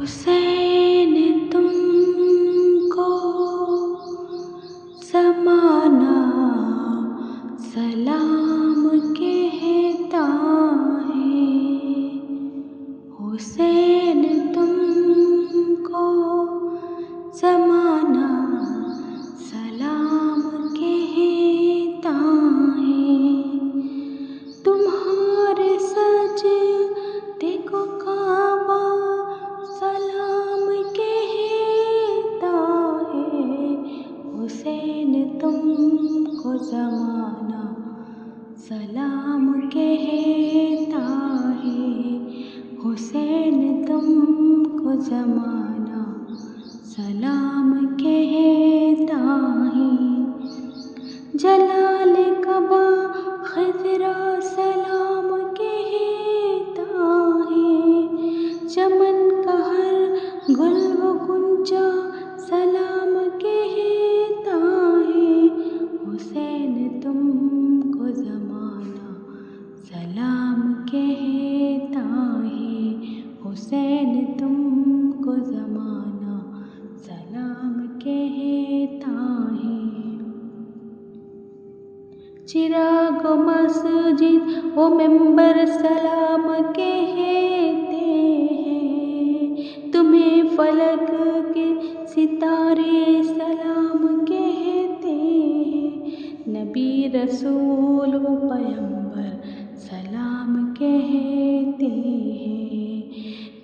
حسین تم کو زمانہ سلام کہتا ہے، حسین تم کو زمانہ سلام کہتا ہے، تمہارے سجدے کو کعبہ سلام کہتا ہے، حسین تم کو زمانہ سلام کہتا ہے، حسین تم کو زمانہ سلام کہتا ہے، جلال کعبہ خضرا سلام کہتا ہے، چمن کا ہر گل و غنچہ سلام کہتا ہے، حسین تم کو زمانہ سلام کہتا ہے، حسین تم کو زمانہ سلام کہتا ہے، چراغ و مسجد و منبر سلام کہتے ہیں، تمہیں فلک کے ستارے سلام کہتے ہیں، نبی رسول و پیغمبر سلام کہتے ہیں،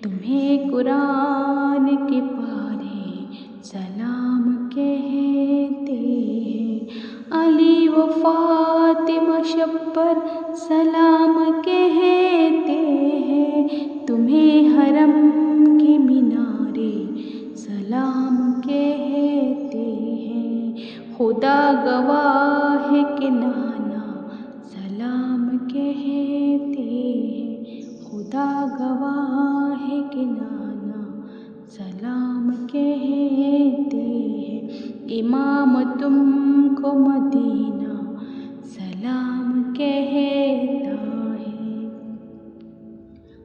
تمہیں قرآن کے پارے سلام کہتے ہیں، علی و فاطمہ شبر سلام کہتے ہیں، تمہیں حرم کی مینارے سلام کہتے ہیں، خدا گواہ ہے کہ نانا سلام کہتے ہیں، خدا گواہ ہے کہ نانا سلام کہتے ہیں، امام تم کو مدینہ سلام کہتا ہے،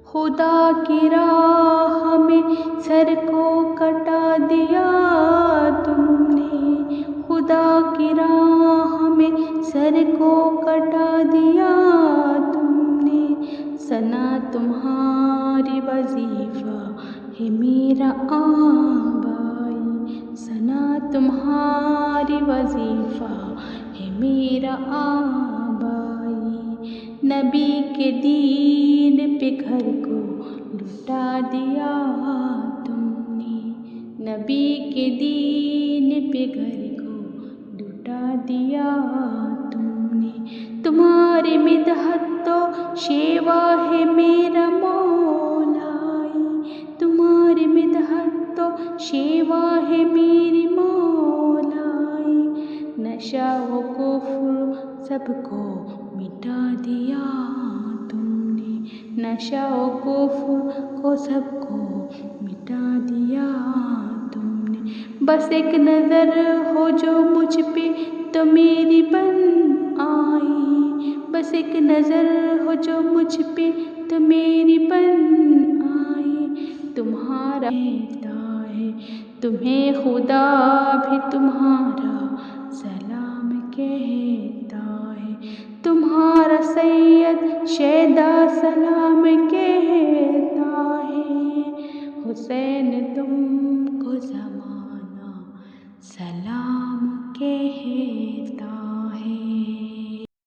خدا کی راہ میں سر کو کٹا دیا تم نے، خدا کی راہ میں سر کو کٹا دیا تم نے، ثنا تمہاری وظیفہ ہے میرا آبائی، ثنا تمہاری وظیفہ ہے میرا آبائی، نبی کے دین پہ گھر کو لٹا دیا تم نے، نبی کے دین پہ گھر کو لٹا دیا تم نے، تمہاری مدحت تو شیوا ہے میرا مولائی، تمہاری مدحت تو شیوا ہے میری مولائی، نشہ و کفر سب کو مٹا دیا تم نے، نشہ و کفر کو سب کو مٹا دیا تم نے، بس ایک نظر ہو جو مجھ پہ تو میری بن آئی، بس ایک نظر ہو جو مجھ پہ تو میری بن آئی، تمہارا کہتا ہے، تمہیں خدا بھی تمہارا سلام کہتا ہے، تمہارا سید شیدا سلام کہتا ہے، حسین تم کو زمانہ سلام کہتا ہے۔